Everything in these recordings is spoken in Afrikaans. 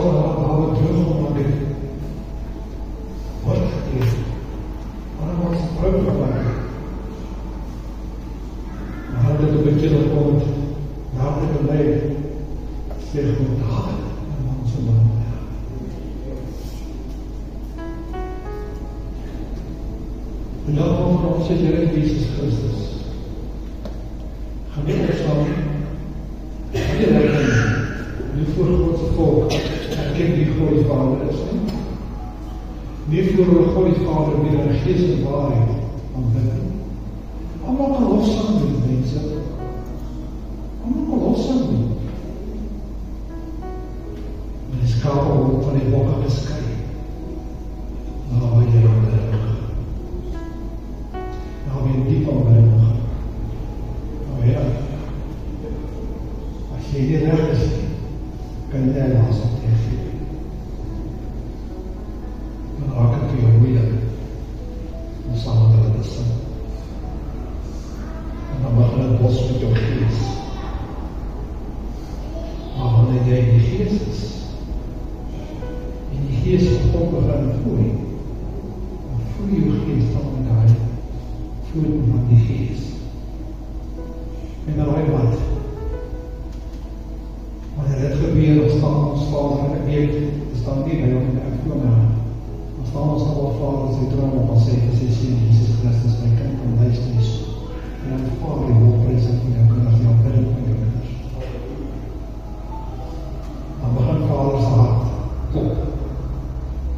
stel waar we terugkom na dit woord gegeven. Maar dan wordt het teruggebracht. Maar dat het een beetje komt, daar wordt het leid. Zeg goed, daden en onze naam. En dan over onze Heer Jezus Christus. Gemeente van iedereen die voor Godse volk erkent wie God die Vader is. Nie voor God die Vader weer in geest en waarheid aanbidden. Allemaal kan lofzang doen, mense. Allemaal kan lofzang doen. En die skape word van die bokke geskei. Nou waar jy aan die rug. Nou weer diep aan die rug. Nou ja, as jy nie reg is, kan jy laas op tegeven. Dan raak het vir jou moeilik om saam met hulle te sing. En dan begin het bos met jou gees. Maar wanneer jy in die gees is, en die gees van God begin vloei, dan vloei jou gees dan met die vloei van die gees. En dan raai wat? Wanneer dit gebeur, dan staan ons Vader en ek weet, dit staan nie by hom in die uitvoer dan staan ons al Vader sy troon op en sê vir sy Seun Jesus Christus, my kind van luister is. En dan Vader die lofprys van jou kinders, die aanbidding van jou kinders. Dan begin Vader se hart klop.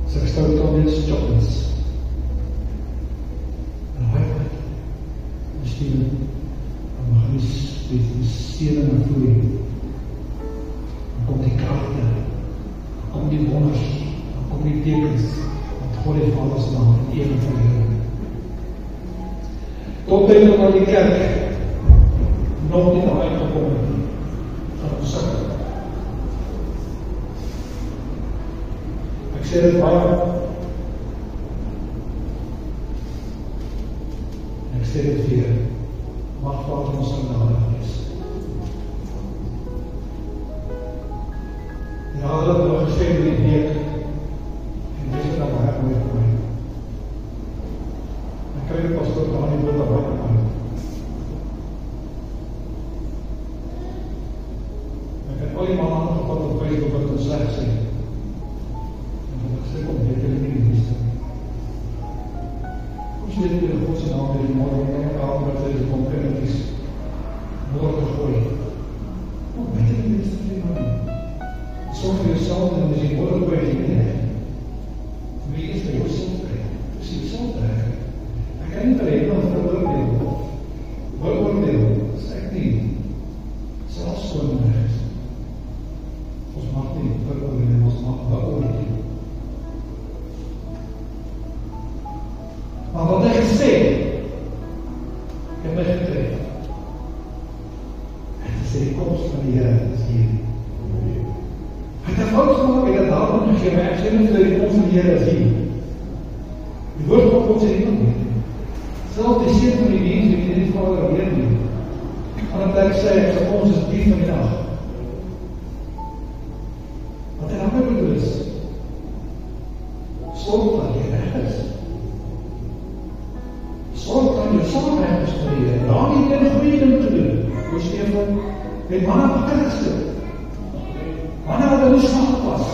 Sy stout al net stoppens. En hy wat? En Steven, dan begin die seën en vloei. Dan kom die kragte, dan kom die wonders, dan kom die tekens, want God die Vader se naam in ere verheerlik. Tot tyd dat die kerk nog nie daar uitgekom het, van ons sukkel. Ek sê dit baie, en ek sê dit weer, mag Vader ons genadig wees. Ja, hulle het nog gesê in die week, en dit is dan baie mooi vir my. Ek kry die pastoor daar nie woord baie aan. Ek het al die man aangevat op Facebook wat ons sleg sê. En ek het gesê, kom, dit wil ek nie wees. Kom sê dit in Godse naam, die morgen, en ek haal wat sy kom, en het is woord gegooi. Kom, weet jy nie wees te vreemd aan. Soms vir jouself en as jy woord by die neer. Wie is vir jouself krijg? Is jy self krijg? Ek kan nie vir iemand veroordeel. Veroordeel, is ek nie. Selfs gewoon rechts. Ons mag nie veroordeel, ons mag beoordeel. Maar wat ek gesê, ek het my getref. Ek het gesê, die komst van die Here is hier. Hy het 'n fout gemaak, hy het daarom gegee, maar ek sê nie dat die komst van die Here is hier. Die woord van God sê nie. Selfs die seun van die mens, wie die Vader weer nie. En dan ek sê, ek sê, ons is dief van die dag. Wat hy daarmee bedoel is, sorg dat jy reg is. Sorg dat jy saam reg is vir die Here. Daar nie een goeie ding te doen. Hoe Stefan, met manne wakker gesit. Manne wat hulle slag was.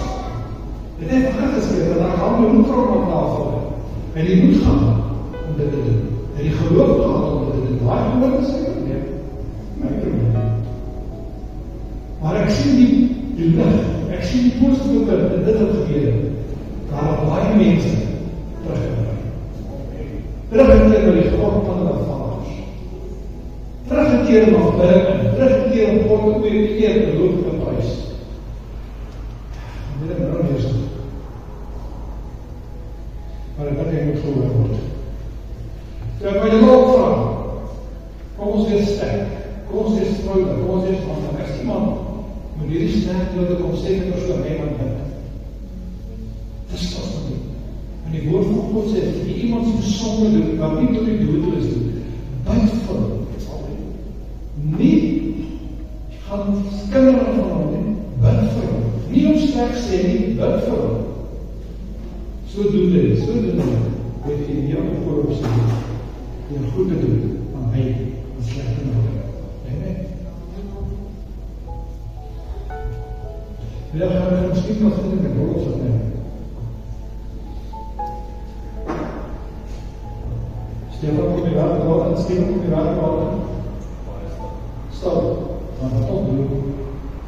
Dit het wakker gesit, en dan gaan die moedvrou op tafel. En die moet gaan om dit te doen. En die geloof gaan om dit te doen. Waar geloof is ek? Nee, my probleem. Maar ek sien die lig, ek sien die positieve punt, en dit het gebeur. Daar het baie mense teruggekeer. Teruggekeer by die God van hulle vaders. Teruggekeer na binne, teruggekeer om God te eer, te loof en prys. Dit het nou nie so. Maar dit wat jy moet gehoor word. So ek wil julle opvraag, kom ons wees sterk, kom ons wees vrouwelijk, kom ons wees man, as iemand met hierdie sterk wilde kom sê vir persoon, hy man bid. Dis wat ons doen. En die woord van God sê, as jy iemand so sonde doen, wat nie tot die dood is doen, bid vir hom. Nie, gaan kinderen van hom doen, bid vir hom. Nie om slegs sê nie, bid vir hom. So doen dit, weet jy nie op voorop sê, die goed te doen, aan my, en sleg te maken. Amen. Ja, gaan we misschien nog vinden met rollers op nemen. Stefan kom je water worden, Stefan kom je water worden. Stop, maar wat toch doen.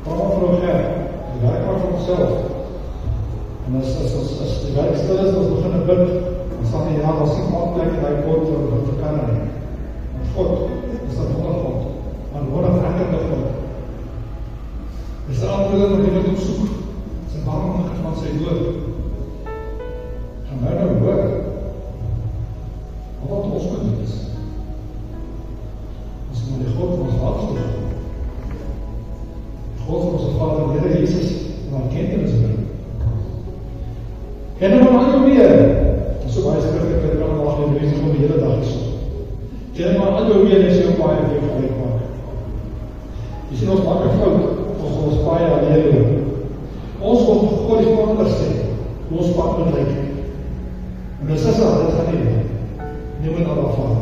Kom maar voor elkaar, je werkt maar voor onszelf. En als de werk stil is, als we beginnen bid, dan staan die jaar als ik makkelijk en hij wordt voor elkaar nemen. Want God is dat wonder God. Maar we worden afhankelijk van God. Is de antwoord wat jy moet soek. Sy waarmaking van sy woord. Gaan nou hoor. Wat ons moet doen is. Ons moet die God van ons hart stoel. Die God van ons Vader, die Here Jesus, en haar kentenis bring. Ken hom al jou weer. Dat is so baie skriftelik, ek kan nog nie bezig om die hele dag is. Ken hom al jou weer, en sy ook baie weer gelijk maak. Jy sien ons maak een fout. Ons baie alleen. Ons wil God die partner sê, ons partner lyk. En dis is al, dit gaan nie doen. Neem het al afvang.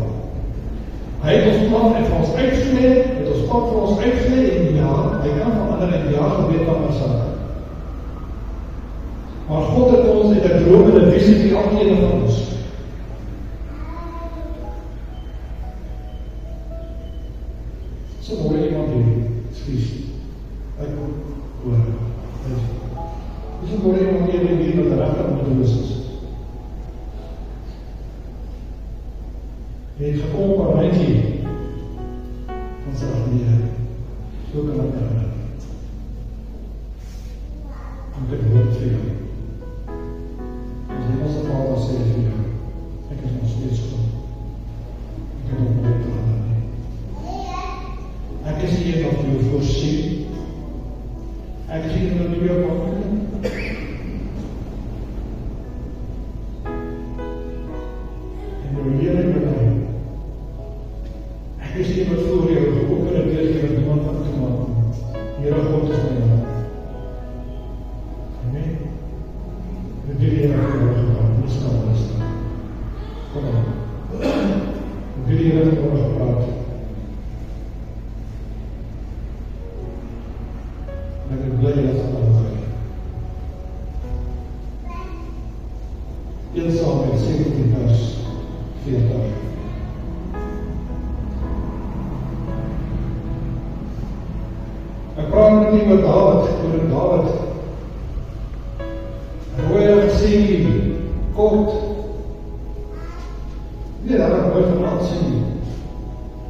Hy het ons plan en vir ons uitgesleed, het ons plan vir ons uitgesleed en ja, hy kan van ander en ja gebeet van ons saak. Maar God het ons uit 'n droom en 'n visie vir elkeen van ons. So hoor iemand hier, skries. Ek hoor. Dis een hoor iemand hier wat die regter moet is. Jy het gekom op 'n rytjie van sy afneer. So kan ek herinner. En dit hoort vir jou. As die Hemelse Vader sê vir jou, ek is nog steeds goed. Ek het nog nooit verander nie. Ek is die een wat vir jou voorsien. Ek is die een wat vir jou maak. En jou leer met my. Ek is die een wat voor jou geopen en deur wat niemand van te maak. Here God is my naam. Amen. Dit wil jy nou gepraat, nie staan rustig. Kom aan. Dit wil jy nou gepraat. En ek bly dat het al gaan. 1 Samuel 17 vers 40. Ek praat met nie met Dawid, oor Dawid. Rooi gesê, kort. Nie dat ek mooi van aansien nie.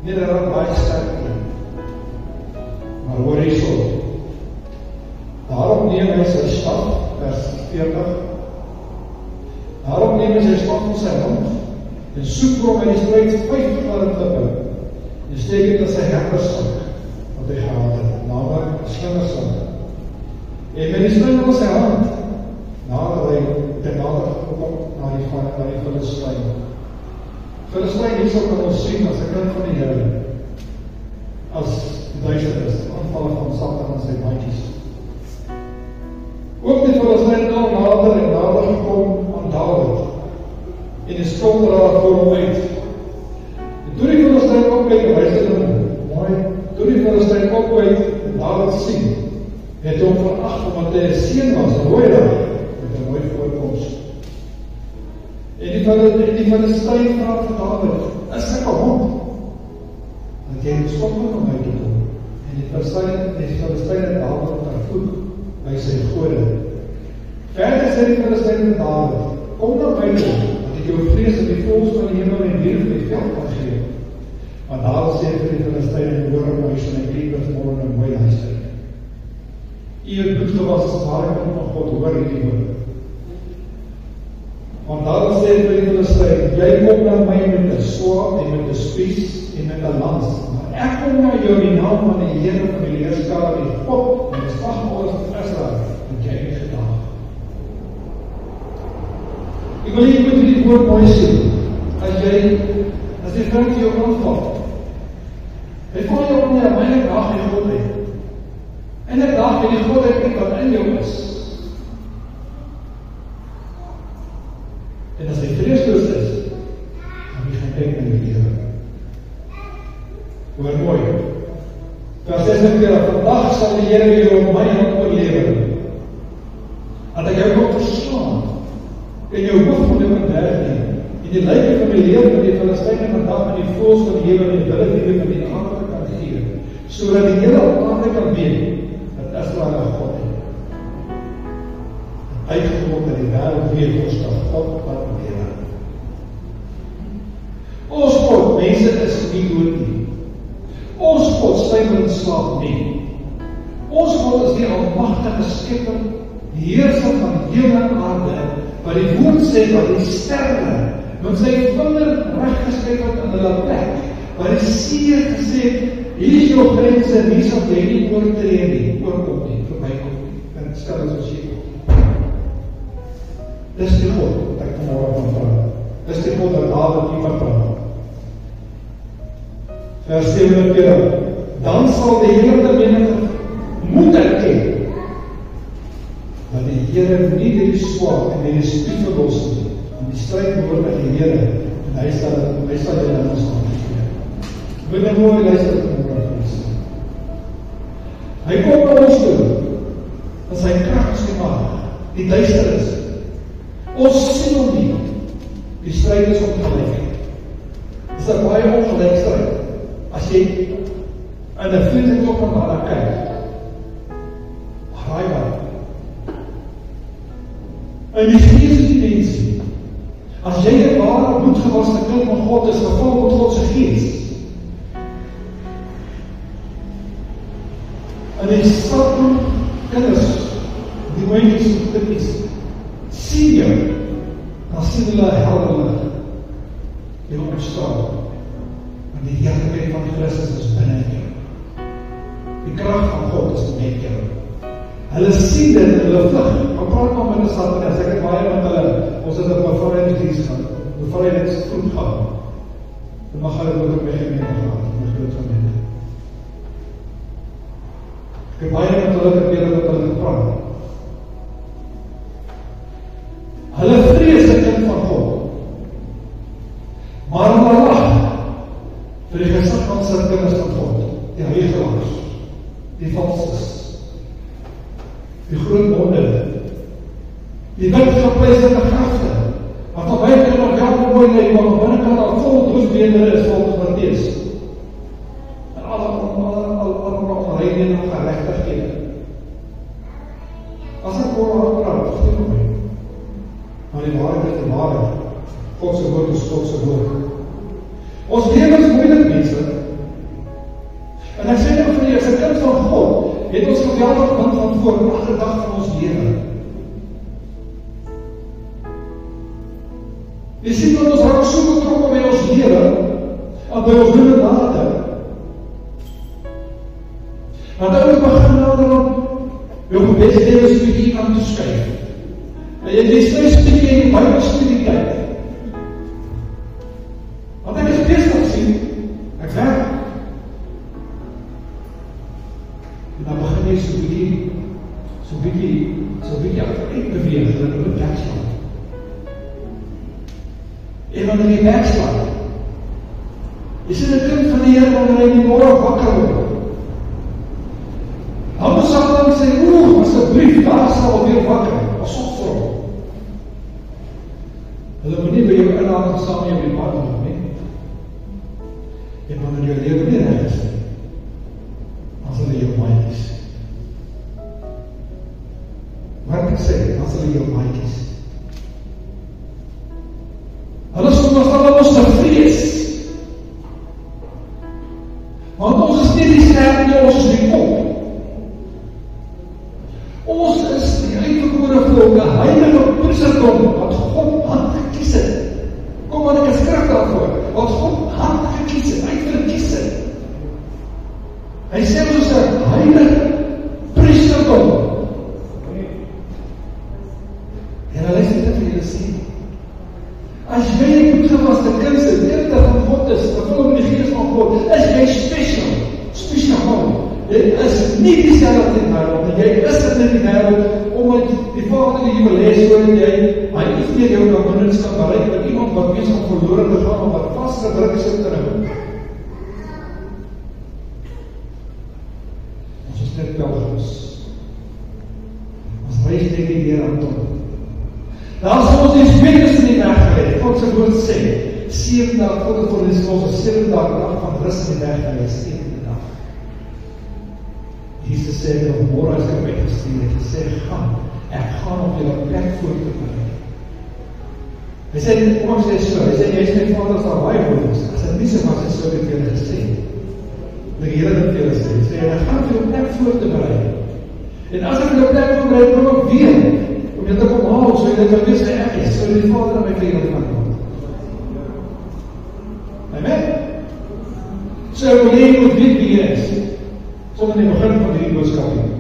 Nie dat ek baie sterk nie. Maar hoor hy so. Daarom neem hy sy staf, vers 40. Daarom neem hy sy staf in sy hand, en soek vir hom in die strijd 50 aan het lippe, en steek het in sy herdersak, wat hy gehad het, namelijk een slingersak. En met die slinger in sy hand, nadat hy ten nader gekom na die Filistyn. Filistyn hier sal kan ons sien as 'n kind van die Here, as die duister is, aanvallen van Satan en sy maatjies. Ook die Filistyn nou nader en nader gekom aan Dawid, en die skuldraad voor hom uit. En toe die Filistyn opkyk, luister hom mooi, toe die Filistyn opkyk en Dawid sien, het hom veracht, omdat hy 'n seun was, 'n mooi dag, met 'n mooi voorkoms. En die Filistyn vra vir Dawid, is ek 'n hond? Want jy het stop met my te kom. En die Filistyn het Dawid vervoeg by sy gode. Verder sê die Filistyn met Dawid, kom na my toe, dat ek jou vrees dat die voëls van die hemel en diere van die veld kan gee. Maar Dawid sê vir die Filistyn, hoor my huis en ek lief het môre in my huis. U het bloed was as ware kind van God, hoor hierdie woorde. Want Dawid sê vir die Filistyn, jy kom na my met 'n swaard en met 'n spies en met 'n lans, maar ek kom na jou in die naam van die Here van die Heerskare, die God en die slagorders van Israel, wat jy het gedaan. Ek wil jy moet hierdie woord mooi sien, as die vriend jou aanval, hy val jou om jy aan my dag in God het, en ek dag in die God het wat in jou is, dag sal die Here jou op my hand oorlewer. Dat ek jou kan verslaan. En jou hoof van die verderf nie. En die lyke van die leer van die Filistyne vandag met die voëls van die hemel en die wilde diere van die aarde kan gee, sodat die hele aarde kan weet dat Israel 'n God het. Uitgeword dat die wêreld weet ons dat God wat lewe. Ons God, mense is nie dood nie. Ons God stywer en slaap nie. Ons God is die almagtige skepper, die heerser van hemel en aarde, wat die woord sê wat die sterre met sy vinger reggeskryf het in hulle plek, wat die see gesê het, hier is jou grense, en hier sal jy nie oortree nie, oorkom nie, verbykom nie, en stel as ons hier. Dis die God, wat ek vanmorgen van praat. Dis die God wat Dawid nie vertrouw. Vers 47, dan sal die hele menigte moet erken, dat die Here nie die swaard en die spies verlos nie, en die strijd behoort aan die Here, en hy sal julle in ons hand gee. Moet nou mooi luister van die profees. Hy kom na ons toe, en sy krag is gemaak, die duisternis. Ons sien hom nie, die strijd is ongelijk. Dis 'n baie ongelijk strijd. As jy in 'n vliegtuig op en daar kyk, raai wat? En die gees is die mensie. As jy 'n ware bloedgewaste kind van God is, gevul met God se gees, en die stapel kinders, die mooies kinders, sien jou, dan sien hulle helderlik jou ontstaan. En die heerlikheid van Christus is binne jou. Die krag van God is met jou. Hulle sien dit en hulle vlug. Ek praat maar met die Satanas, ek het baie met hulle, ons het op bevrydingsdiens gaan, bevrydingsgroep gaan. Dan mag hulle ook op my gemeente gaan, my groot gemeente. Ek het baie met hulle probeer met hulle gepraat. Hulle vrees die kind van God. Maar hulle lag vir die gesig van sy kinders van God, die heiligelaars, die valses, die groot monde, die wit gepleiserde grafte, wat op buiten nog wel mooi lyk, maar op binnenkant al vol doosbeendere is volgens Mattheus. En alle onreine en ongerechtighede. As ek oor praat, vergeet my. Maar die waarheid is die waarheid. Godse woord is Godse woord. Ons leven is moeilik, mense. En ek sê nou vir jy, as 'n kind van God, het ons geweldig punt van voor, elke dag van ons leven. Jy sien dat ons raak so betrokken by ons leven, en by ons doen en later. Want ouwe begin nader om, jou gebedsleven is bietjie aan te skuif. En jy lees my studie en die Bybelstudie kyk. Want ek is bezig sien, ek werk. En dan begin jy so bietjie achteruit beweeg, en dan moet wegslaan. En wanneer jy wegslaan, jy sien 'n kind van die Here wanneer hy die môre wakker word. Dan sal dan sê, asseblief, daar sal weer wakker, as op vir hom. Hulle moet nie by jou inlaat saam jou die pad doen, nie. En wanneer jou lewe nie reg is, dan sal jy jou maaikies. Wat ek sê, dan sal jy jou maaikies. Hulle soms dan ons te vrees. Want ons is nie die sterk nie, ons is die kop. Ons is die uitverkore volk, 'n heilige priesterdom wat God handgekies het. Kom maar, ek is skrif daarvoor, wat God handgekies het, uitverkies het. Hy sê ons is 'n heilige priesterdom. En hulle sê dit vir julle sien. As jy 'n bloedgewaste kind is, 'n kind van God is, vervul met die Gees van God, is jy spesiaal. Jy is nie dieselfde in die wêreld, jy is in die wêreld, omdat die Vader die jubilees so en hy is nie jou na binnenskap bereik, met iemand wat wees om verloren te gaan, of wat vastgedruk is in te hou. Ons is net rondom. Daar sal ons die smeekes in die weg gelê. God se woord sê, 7 dae voor die ons 7 dae dag van rus in die weg gelê, 7de dag. Jesus sê, môre as ek my gestuur het, hy sê, ek gaan op julle plek voor te berei. Hy sê, kom ek sê so, hy sê, jy is my vader as daar baie woord is, as dit nie so was, hy so het julle gesê. Die Here het julle gesê, hy sê, ek gaan op julle plek voor te berei. En as ek julle plek voor berei, kom ek weer, om jy te kom haal, so jy dit kan wees, ek is, so die vader aan my vrienden kan kom. Amen? So, ek wil jy moet weet wie jy is, sonder die begin van die boodskap hier.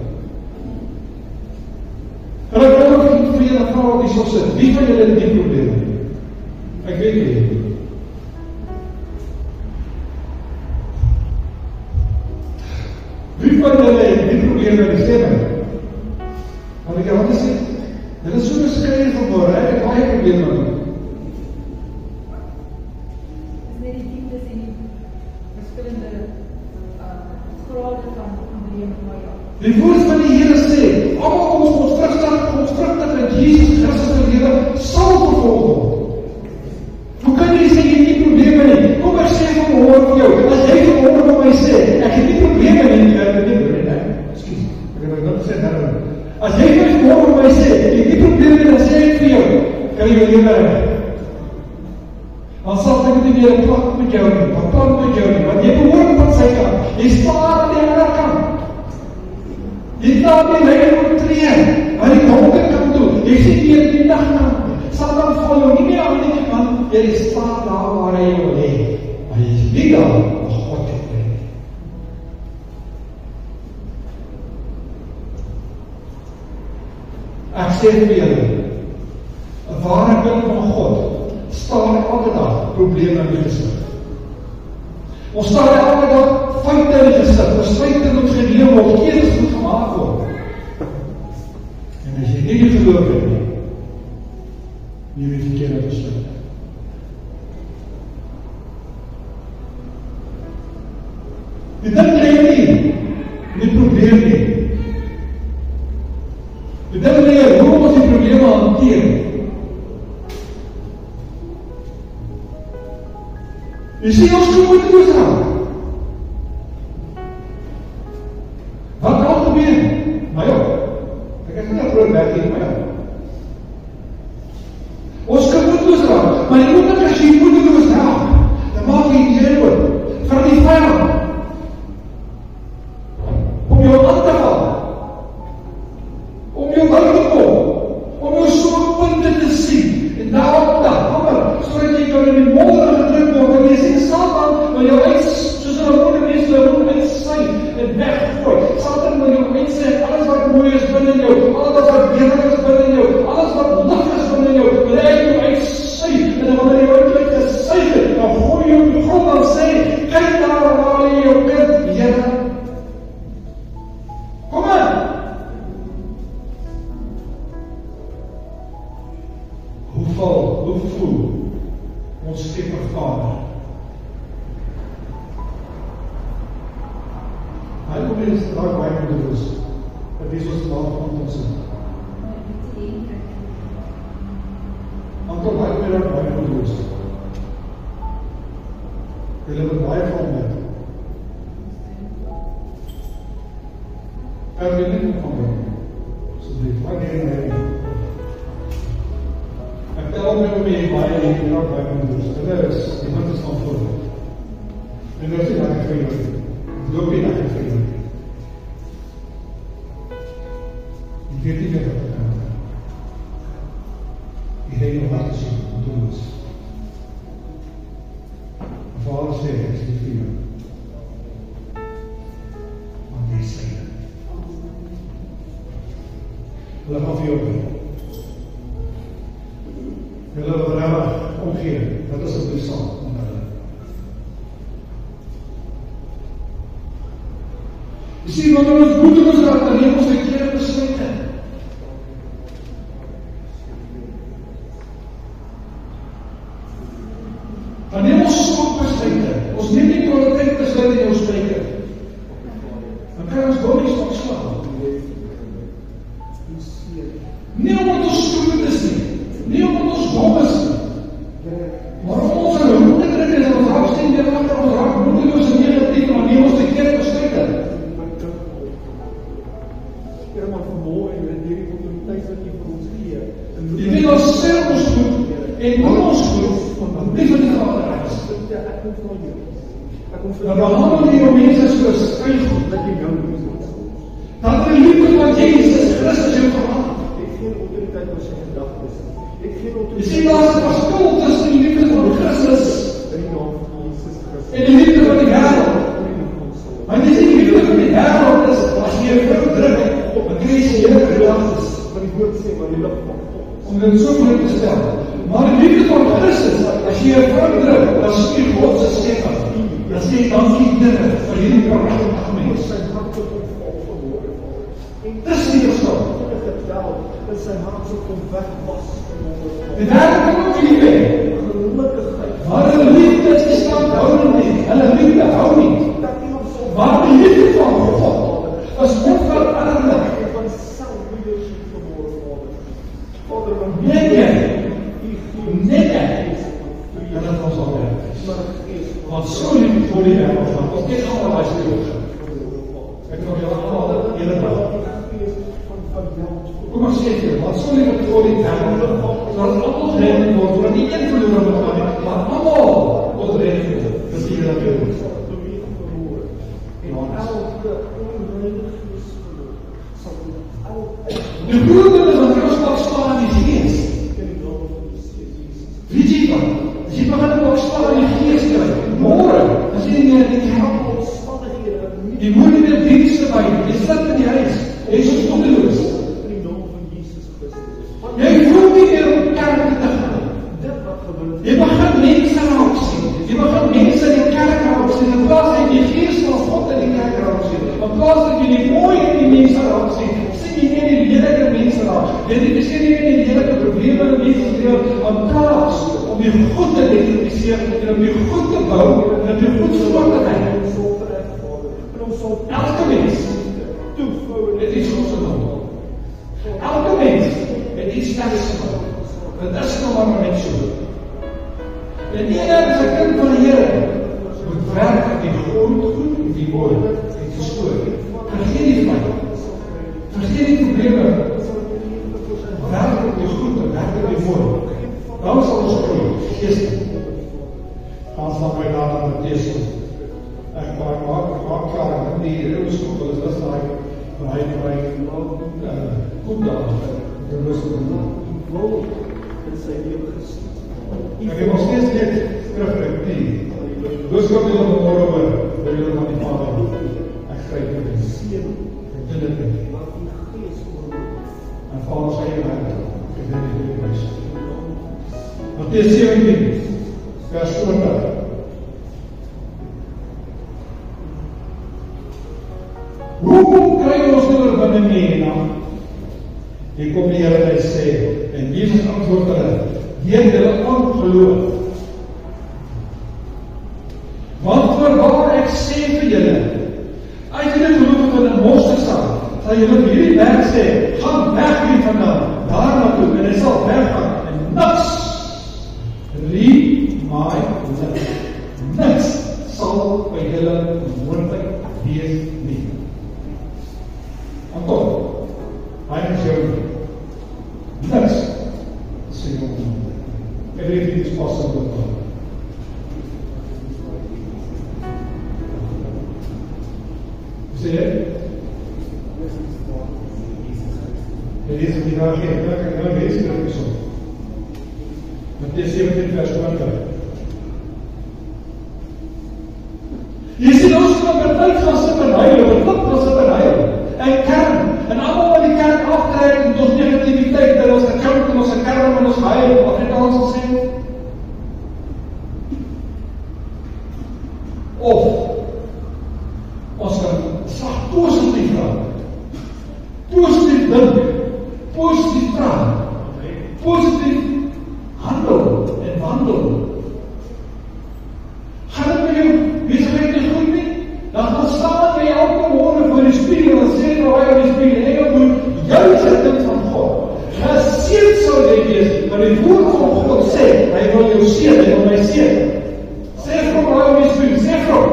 En ek wil ook vir julle vraag wat die so sit, wie van julle het die probleme? Ek weet nie. Wie van julle het die probleme in die stemming? Want ek wat sê, dit is so beskryf vanmôre, ek het baie probleme met. Is net die dieptes en die verskillende grade van probleme waar jy. Die woord van die Here sê, almal ons vrugtig in Jesus Christus se lewe sal vervolg word. Hoe kan jy sê jy het nie probleme nie? Kom ek sê vanmôre vir jou, as jy vanmôre vir my sê, ek het nie probleme nie, ekskuus, ek het nog gesê daarom. As jy vanmôre vir my sê, ek het nie probleme nie, dan sê ek vir jou, kan jy jou lewe reg. Dan sal ek nie meer 'n plak met jou nie, 'n plan met jou nie, want jy behoort aan sy kant. Jy staan aan die ander kant. Jy staan nie lekker moet tree, aan die donker kant toe. Jy sien hier die nagkant. Satan val jou nie meer aan die kant, jy staan daar waar hy jou lê. Maar jy is nie daar waar God het bring. Ek sê vir julle, 'n ware kind van God staan elke dag probleme in die gesig. Ons staan elke dag feite in die gesig, besluite moet geneem word, keuses moet gemaak word. En as jy nie die geloof het nie, jy weet verkeerde besluit. Die ding lê nie in die probleem nie. Die ding lê hoe ons die probleme hanteer. Jy sien ons gemoedeloos raak. Wat kan gebeur? Maar ja, ek het nie 'n groot werk hier, maar ja. Ons kan moedeloos raak, maar jy moet as jy moedeloos raak, dan maak jy die deur oop vir die vyand om jou aan te val, om jou aan te kom, om jou swakpunte te sien en daarop te hamer, sodat jy kan in die modder gedruk word en jy sien Satan wil jou uit, soos 'n gewone mens wil uitsny en weggooi. Satan wil jou uitsny, alles wat mooi is binne jou, alles wat beter is binne jou, alles wat lig is binne jou, wil hy jou uitsny, en wanneer jy uitlik gesuig het, dan gooi jy op die grond en sê, kyk daar waar jy jou kind, Here. Kom aan! Hoe voel ons Skepper Vader? Hy kom in die straat baie bedoels, dat dis ons laat van ons in. Anton, hy kom in die baie bedoels. Hulle moet baie van my. Kan jy nie van my? So die wanneer hy ek tel my om jy baie hier baie bedoels. Hulle is, die mens is van voor. En dat is nie lekker vir jou. Loop nie lekker vir jou. Ek weet nie wat ek kan doen. Ek denk nog wat te sien, wat doen is. En Vader sê, ek is nie vir jou. Want jy sê dit. Hulle gaan vir jou bid. Hulle wil regtig omgee, dat is op die saam om hulle. Jy sien, wanneer ons moedeloos raak, dan neem ons verkeerde besluite. Dan neem ons swak besluite. Ons neem nie kwaliteit besluite in ons spreke. Dan kan ons dood nie stok slaan. Nie omdat ons ons stupid is nie omdat ons dom is nie, maar omdat ons in roep te druk is, en ons raakstein weer achter ons raak, moedeloos en negatief, maar neem ons verkeerd besluiten. Here, maar vermoë en met hierdie opportuniteit wat U vir ons gee. Die weet ons sê ons goed, en hoe ons goed, want nie van die Vader is. Ek kom van jou. Ek kom van Dan behandel die mense soos skyn goed, dat jy nou moet. dan die liefde van Jesus Christus jou verhaal. Ek geen autoriteit oor sy gedagtes. Ek geen Jy autoriteit. sien, daar is 'n verskil tussen die liefde van Christus in die naam van Jesus Christus. en die liefde van die wêreld. Want jy sien, die liefde van die wêreld is, as jy 'n vrou druk, dan kry jy hele gedagtes. Maar die woord sê, maar die lig van Om dit so moeilik te stel. Maar die liefde van Christus, as jy 'n vrou druk, dan sê God se stem. Dan sê dankie Here vir hierdie pragtige mens. sy hart tot opval vermoorde val. En Dis die verskil. getel in sy hart so kom weg was Die wêreld kan ook nie weg. gelukkigheid. Maar hulle liefde is standhoudend nie. Hulle liefde hou nie. Dat iemand so Maar die liefde van God is onveranderlik. van selfleadership vermoorde Vader. Vader, want Net jy, U gee net jy, en en dit ons al werk. maar gees Want so lief vir die wêreld van ons ken almal daai skrif. Ek wil julle almal hele dag. van jou. Kom ons sê vir, want so lief vir die wêreld dat almal gered word, want nie een verloor moet gaan nie, maar almal word gered word. Dis die hele ding. Die grootste van Christus staan in die Gees. Weet jy wat? As jy begin ook staan in die Gees kry, môre, as jy nie die jy moet nie meer dienste by, jy sit in die huis, jy is opgeloos. Jy voel nie meer om kerk te gaan. Jy begin mense raak sien. Jy begin mense in die kerk raak sien. In plaas dat jy die Gees van God in die kerk raak sien. In plaas dat jy die mooi in die mense raak sien. Sien jy nie die lelike mense raak. Jy sien nie die lelike probleme in mense lewe. In plaas om die goed te identifiseer en om die goed te bou en om die goed voor te bring. Elke mens het iets goeds genoem. Elke mens het iets sterks genoem. Dit is nou maar net so. En ieder is 'n kind van die Here moet werk aan die goed en die mooi en die skoon. Vergeet nie van vergeet die probleme. Werk op die goed en werk op die mooi. Dan sal ons groei. Gaan sal my daar aan Matteus toe. Ek maak klaar met die Jerusalem is dat daai goed daar. Dit is ek heb nog steeds net terugbring, nie. Dus kom jy op môre oor, wil jy van die Vader doen. Ek gryp met die seën, ek doen dit nie. En Vader sê jy my, ek doen dit nie wees. Matteus 17, vers 20. Hoekom kry ons nie oorwinning nie, dan? Hier kom die Here en sê, en Jesus antwoord hulle, deur julle ongeloof. Want voorwaar ek sê vir julle, as julle geloof in 'n mosterdsaad, sal julle vir hierdie berg sê, gaan weg hier vandaan, daar na toe, en hy sal weggaan, en niks, niks sal by julle moontlik wees nie. Anton, hy is jou niks sê jou moontlik. Everything is possible. Sê jy? Dit is die vraag hier, ek kan nou lees dit ook so. Matteus 17 vers 20. Jy sien ons kan met tyd gaan sit en huil, en wat gaan sit en huil. En kern, en almal wat die kerk aftrek met ons negativiteit, dat ons gekant en ons kerm en ons huil, Afrikaans sal sê. Of ons kan slag positief raak. Positief dink, positief praat, positief handel en wandel maar die woord van God sê, hy wil jou seën, hy wil my seën. Sê vir hom, raai my spoed, sê vir hom,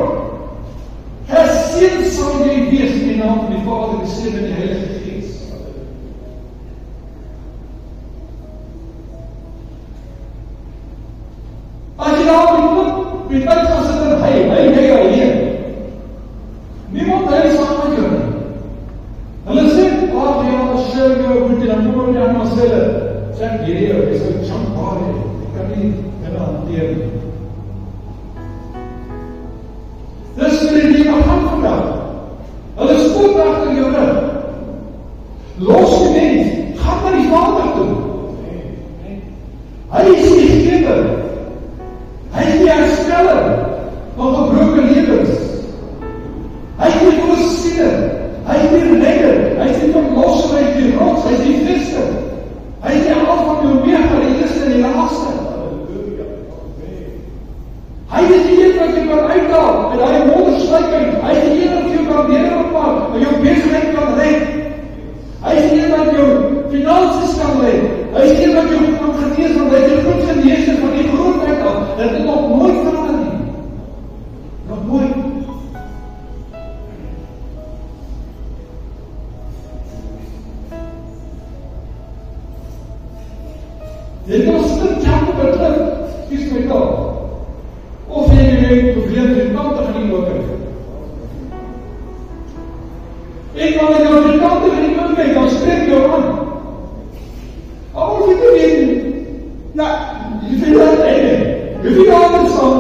geseën sal jy wees in die naam van die Vader, die Seun en die Heilige Gees. As jy daar op die plek gaan sit en hy alleen. Niemand hy saam met jou nie. Hulle sê, ja, share jou goed, en dan kom hulle aan ons hulle, sê hier, is een champagne, ek kan nie hulle hanteer nie. Dis vir die ding gaan vandag. Hulle spot achter jou rug. Los die mens, gaan na die Vader toe. Hy is die gever. Hy is die hersteller van gebroken lewens. Hy is die voorsiener. Hy is die redder. Hy is die verlosser, hy is die rots, hy is die vester. Hy is die Alfa en Omega, die eerste en die laaste. Hy is die een wat jy kan uithaal, en hy wondersluikheid. Hy is die een wat jy kan nederbepaal, en jou besigheid kan red. Hy is die een wat jou finansies kan red. Hy is die een wat jou kan genees, want hy is die goed genees van die grootheid af. Dit het nog nooit verander nie. Nog nooit. Jy kan stil tjap op het klip, kies my taal. Of jy die probleem die kante van die moker. En wanneer jy die kante van die moker, dan spreek jou aan. Al jy te weet, nou, jy vind dat einde. Jy vind dat het saam,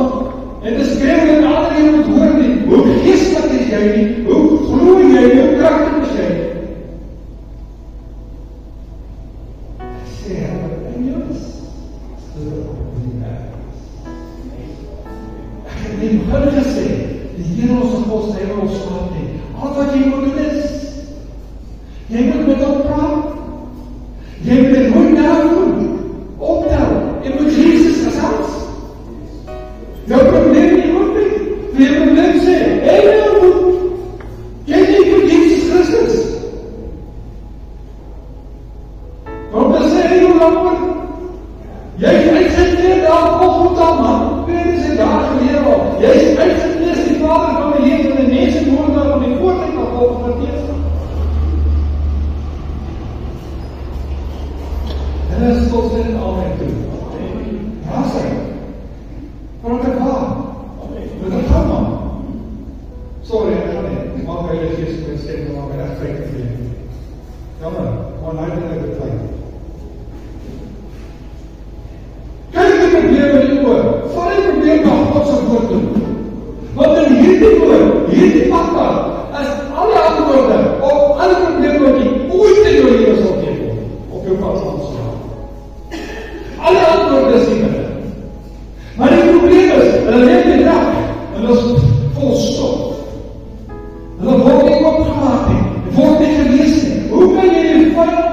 en te skreeuw en ander jy moet hoor nie, hoe geestelik is jy nie, hoe gloei jy, hoe krachtig is jy nie. Ek sê, en jy is stil op die werk. Ek het nie begin gesê, die Here ons God, hy wil ons slaap nie. Al wat jy moet doen is, jy moet met hom praat, jy moet het nooit daar doen, optel, jy moet Jesus gesels. Jou probleem nie goed nie, jy probleem sê, hey nou goed, jy nie vir Jesus Christus. Want dan sê hy jou langer, jy is uitgekleed daar, goed aan man, weet is 'n jaar gelede al, jy is uitgekleed die Vader van die lewe, en die mense woord daar van die voortheid van God verdees. En dit is tot in amen toe. Ja, sê. Maar wat ek waar? Wat ek gaan man? Sorry, ek gaan nie. Ek maak my gees met stem, maar maak my echt feit te vleem. Jammer, maar nou ben ek het klein. Kyk die probleem in die oor. Val die probleem na Godse woord doen. Want in hierdie woord, hierdie pakpad, is alle antwoorde op alle probleme wat jy ooit in jou leven sal geef, op jou pad sal slaan. Alle antwoorde is nie meer. Maar die probleem is, hulle leef die dag, en hulle is vol stop. Hulle word nie opgemaak nie, word nie gelees nie. Hoe kan jy die vyand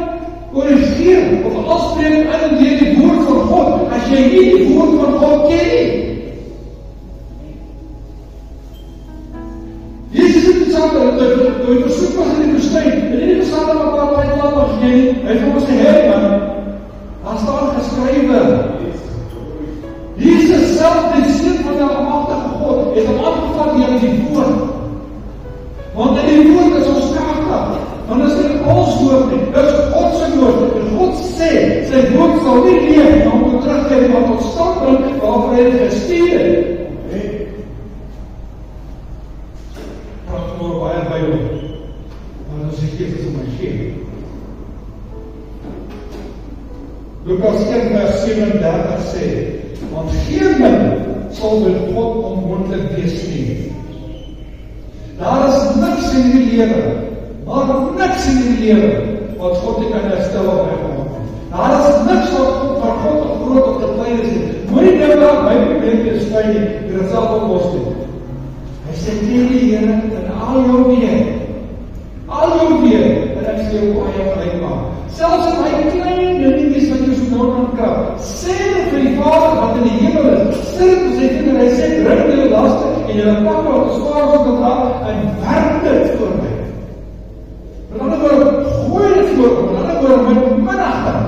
korrigeer, of afspreek in en deur die woord van God, as jy nie die woord van God ken nie? Jesus het die saam, toe hy versoek was in die woestyn, en nie die saam wat daar tyd laat mag gee nie, hy het vir ons gesê, man, daar staan geskrywe, Jesus self, die Seun van die Almagtige God, het hom aangevat deur die woord. Want in die woord is ons kragtig. Want is nie ons woord nie, dit is God se woord. En God sê, sy woord sal nie leef, en hom moet teruggeef wat tot stand bring, waarvoor hy het gestuur het. Praat vanmorgen baie Bybel, maar ons die gees is om my gee. Lukas 1 vers 37 sê, want geen ding sal met God onmoontlik wees nie. Daar is niks in die lewe, maar niks in die lewe, wat God nie kan herstel of reggemaak nie. Daar is niks wat God van God of groot of te klein is nie. Moenie nou daar my probleem te skyn nie, dit sal oplos nie. Hy sê teen die Here in al jou weer, en ek sê jou baie gelyk maak. Selfs in my klein dingetjies wat jy so nodig kan krap, sê dit vir die Vader wat in die hemel is, sê dit vir sy kinders, hy sê, bring jou laste, en jy pak wat gespaar word op daar, en werk dit voor my. Met ander woorde, gooi dit voor my, met ander woorde, met minagting.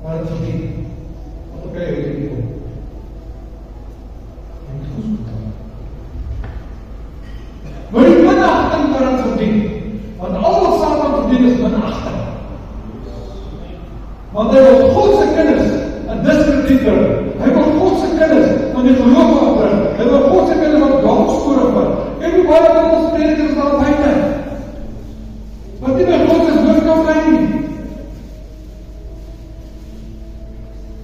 Maar bring. Hy wil God se kinders aan die geloof afbring. Hy wil God se kinders op dwaalspore vat. Kyk hoe baie van ons predikers daar buite. Wat nie met God se woord kan bly nie.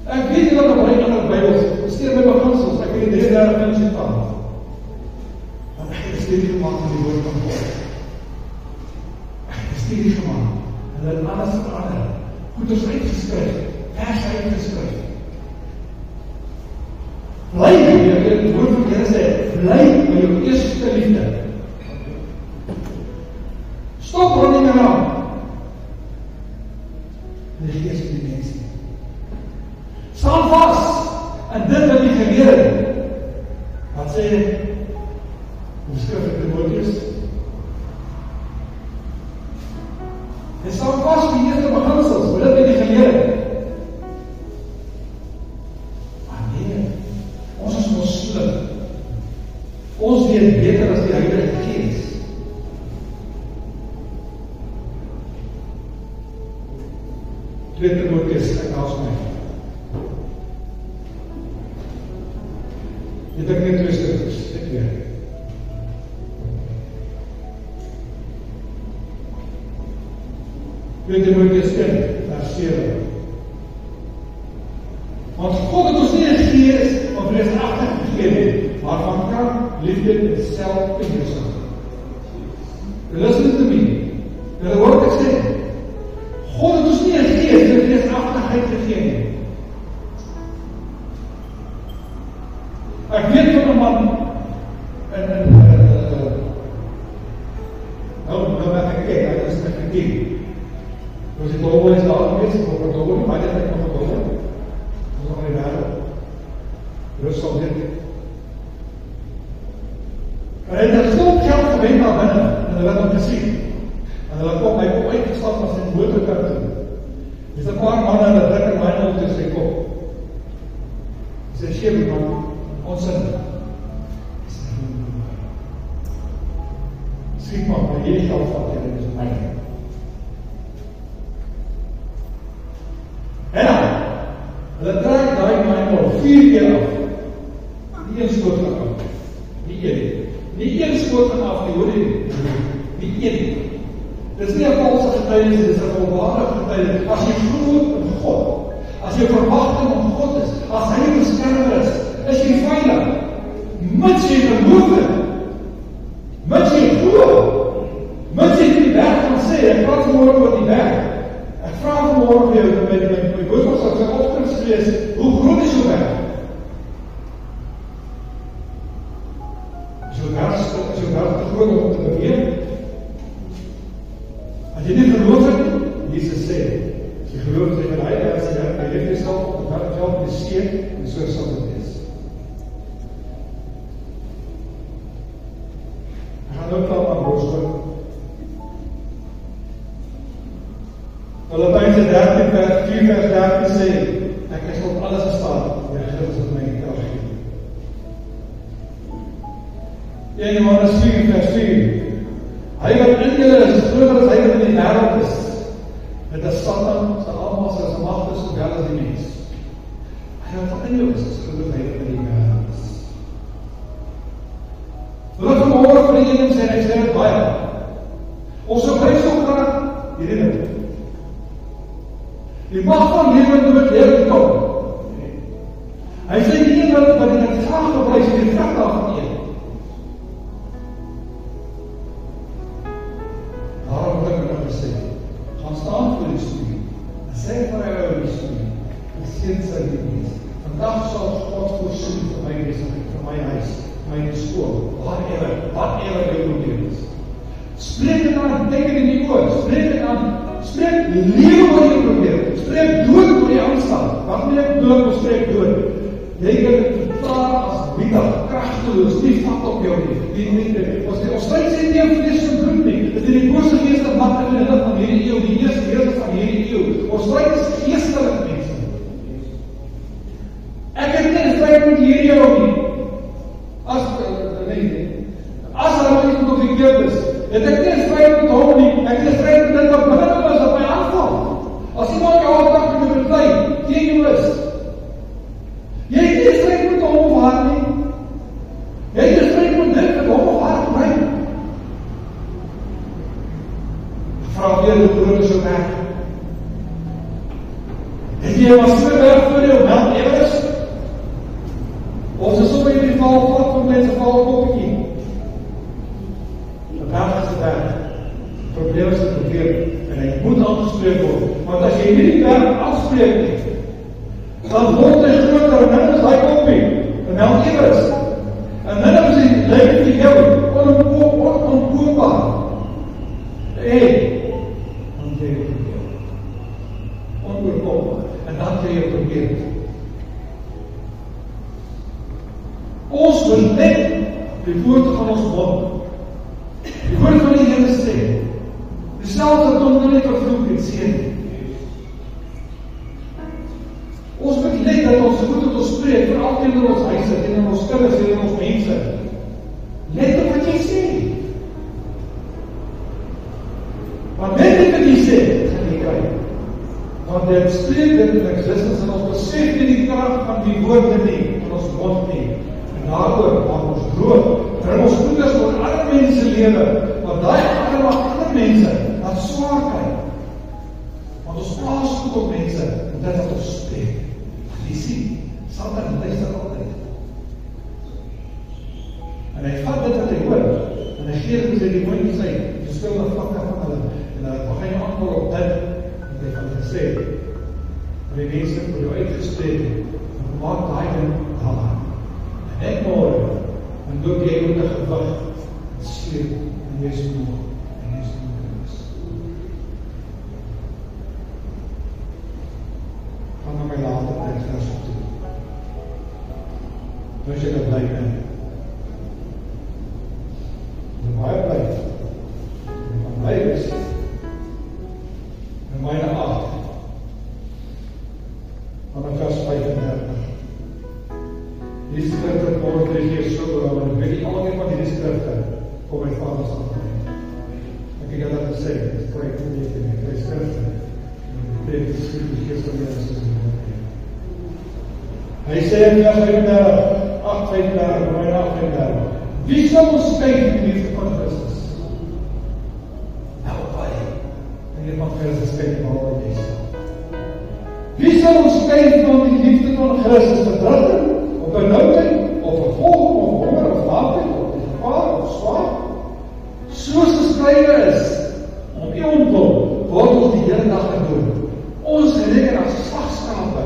Ek weet dat op baie ander Bybels, steur my beginsels, ek het 33 mense van. Want ek het studie gemaak van die woord van God. Ek het studie gemaak. En dit alles verander. Goeders uitgeskryf, vers uitgeskryf. Bly by jou, die woord van Here sê, bly by jou eerste liefde. Stop running around. In die eerste dimensie. Staan vas en dit wat jy geleer het. Wat sê jy? Hoe skryf ek Timoteus? Jy staan vas die eerste beginsels, wat dit wat jy geleer het. Maar nee, ons is mos slim. Ons weet beter as die Heilige Gees. Tweede Timoteus, ek haal my. Dit ek net 2 skrifters, ek weet. Tweede Timoteus 1, vers 7. Want God het ons nie 'n gees van vreesagtig gegee nie, maar van krag, liefde en selfbeheersing. Listen to me. Dit word gesê, God het ons nie 'n gees van vreesagtigheid gegee nie. Ek weet van 'n man nou wat ek kyk, hy is net gekiek. Was die dobbel is daar gewees, of een dobbel, maar dit ek nog een dobbel. Dat is nog nie wêreld. Rus sal dit. En hy het 'n groot geld gewend daar binne, en hulle het hom gesien. En hy kom uitgestap as in motorkar toe. Dis 'n paar manne wat druk in wyn op sy kop. Hy sê, "Sjewe man, ons sin." Schiet maar, maar jy geld vat, jy is myne. En dan, hulle trek daai man op 4 keer af. Nie een skoot van af. Nie een skoot van af, hoor jy? Nie een. Dit is nie 'n valse getuienis, dit is 'n volwaardige getuienis. As jy glo in God, as jy verwagting op God is, as hy jou beskermer is jy veilig. Mits jy geloof het, mits jy glo, mits jy die berg kan sê, ek praat vanmôre oor die berg. Ek vra vanmôre vir jou, my boodskap sal sy opskrif wees, hoe groot is jou berg? Is jou berg te groot om te beweeg? As jy nie geloof het, Jesus sê, as jy geloof het, hy leef jyself op die veld die steen, en so sal dit wees. Ek gaan nou praat aan boodskap. Filippense 13 vers 4 vers 13 sê, ek is op alles in staat, die Christus het my krag gegee. 1 Johannes 4 vers 4. Hy wat in julle is groter as hy wat in die wêreld is. Dit is Satan, sy almal sy magte sowel as die mens. Hy wat in jou is groter as hy wat in die wêreld is. Wat vanmôre vir die een sê, hy sê dit baie. Ons sou baie so graag hierdie ding. Die mag van lewe moet met lewe kom. Hy sê die een wat die graag gebruik, is die vrug daarvan eet. Daarom wil ek nog gesê, gaan staan voor die studie, en sê vir hy oor die studie, en sien sy die mens. Vandag sal God voorsien vir my besigheid, vir my huis, vir my skool, wat ewe jou probleem is. Spreek dit aan, denk dit in die oor, spreek dit aan, spreek lewe oor jou probleem, spreek dood oor die aanstand, wat nie ek dood, of spreek dood. Jy kan verklaar as biettig, kragteloos, nie vat op jou nie. Ons stryd sê nie vlees en bloed nie. Dit is die bose geeste magte in die lig van hierdie eeuw, die eerste heersers van hierdie eeuw. Ons stryd is geestelik, mense. Ek het nie 'n stryd met hierdie eeuw nie. As hulle nie geconfigureerd is, het ek nie 'n stryd met hom nie. Ek het 'n stryd met dit wat binne is op my aanval. As iemand jou aanpak met 'n beklei, teen jou is. maar so berg voor jou, Mount Everest, of is sommer in die geval vlak van mense val op kopie. 'n berg is 'n berg. Die probleem is 'n probleem, en hy moet aangespreek word. Want as jy nie die berg afspreek nie, dan word hy groter, en dan is hy kopie, en Mount Everest. En dan is die lyk vir jou onontkoopbaar. Dan kry jy 'n probleem. Onontkoopbaar. En dan kry jy 'n probleem. Ons moet net die woord van ons mond, die woord van die Here sê, dieselfde tong nie vervloek en seën nie. Ons moet net dat ons goed tot ons spreek, veral teenoor ons huise, teenoor ons kinders, teenoor ons mense. Let op wat jy sê. Want net wat jy sê, gaan jy kry. Want dit spreek dit in existence, en ons besef nie die krag van die woorde nie, van ons mond nie. En daaroor maak ons groot, bring ons goeders tot ander mense lewe, want daai ander mense, wat swaar kry. Want ons plaas goed op mense, en dit wat ons spreek. Jy sien, Satan luister altyd. En hy vat dit wat hy hoor, en hy gee dit sy demonie sy, verskillende vlakke van hulle, en hy begin jy antwoord op dit, wat hy van gesê, maar die mense vir jou uitgespreek, en maak daai ding daar. En ek môre, en doe jy ook 'n gewig, en sleep, en jy is moe, en jy is moe. Gaan na my later tyd vers op toe. Nou as jy dat bly in. En baie bly. En van my is. En myne 8. Van vers 35. Die skrifte kom ek hier so oor, en ek weet nie alweer van die skrifte kom my vader sal doen. Ek het dat gesê, ek kry nie dit nie, ek kry skrifte. En ek die skrifte gees van my is. Hy sê in vers 35, 8:35, my 8:35, wie sal ons skei van die liefde van Christus? Nou baie, en jy mag Christus skei van wat jy sê. Wie sal ons skei van die liefde van Christus? Verdrukking, of benoudheid, of vervolging, of honger, of naakheid, of die gevaar, of swaar? Soos geskrywe is, om u ontwil, word ons die hele dag gedoen. Ons gereken as slagskape,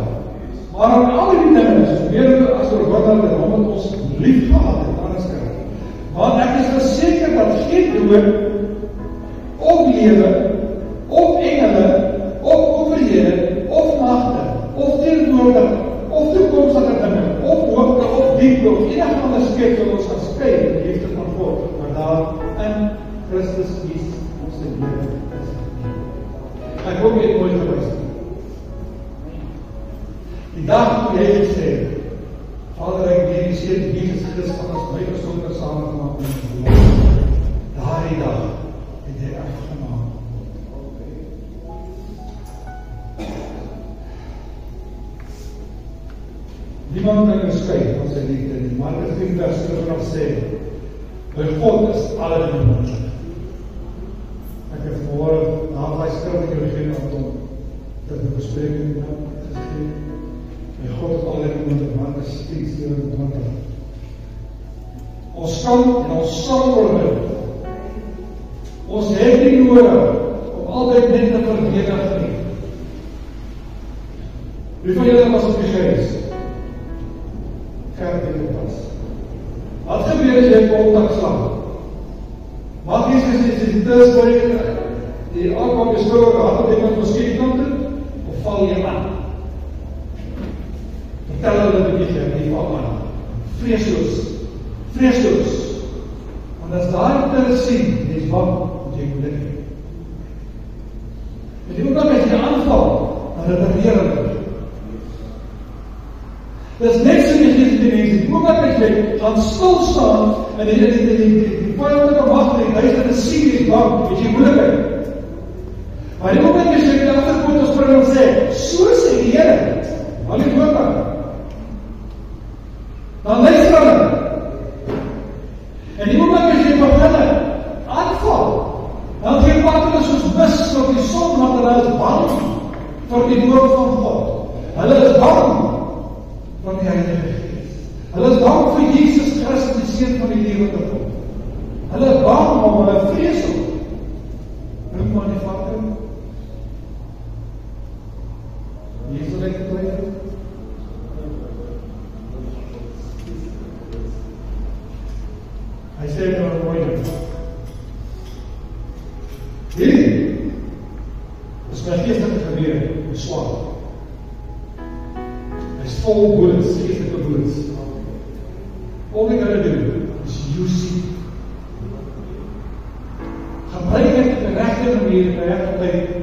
maar aan al die dinge is meer as oorwinnaar en omdat ons lief gehad het, anders kry. Want ek is verseker dat geen dood, of lewe, of engele, of owerhede, of magte, of teenwoordig, of toekomstige dinge, of hoogte, of diepte, of enige ander skepsel ons gaan skei in die liefde van God, maar daar in Christus Jesus ons se lewe is. Ek hoop jy het mooi geluister. Die dag toe jy gesê, Vader, ek glorifiseer Jesus Christus as my gesonder samengemaak met die Woord. Daardie dag het hy afgemaak. Niemand kan jou skei van sy liefde nie. Markus 10 vers 20 sê, by God is alle dinge moontlik. Ek het vanmôre na daai skrif in jou gegee om te bespreek en te gee. En God het alle dinge moontlik, Markus 10:27. Ons kan en ons sal oorwin. Ons het nie nodig om altyd net te verdedig nie. Wie van julle was op die gees? Wat gebeur as jy op kontak slaan? Mag jy sê, die terspoor die aankom jy skouwer gehad op iemand miskien kan doen, of val jy aan? Vertel hulle die beetje, die val aan. Vreesloos. Vreesloos. Want as daar te sien, jy is bang, want jy moet dit nie. En die ook dan met jy aanval, dan repareer hulle. Dit is net so nie gees die mense, die oomblik as jy gaan stilstaan en die vyandelijke macht en die duisternis sien, die is bang, het jy moeilikheid. Maar die oomblik as jy die agterkant ons spring en sê, so sê die Here, al die voorkant, dan luister hulle. En die oomblik as jy begin aanval, dan gee wat hulle soos mis op die son, want hulle is bang vir die woord van God. Hulle vir Jesus Christus die seun van die lewe te kom. Hulle bang om, hulle vrees om. Bring maar die vader. Jesus wil ek twyfel. Hy sê nou mooi ding. Hierdie is my geestelike geweer, die swaard. Hy is vol bullets, geestelike bullets. All we gotta do is use it. Gebruik dit op die regte manier, op die regte tyd,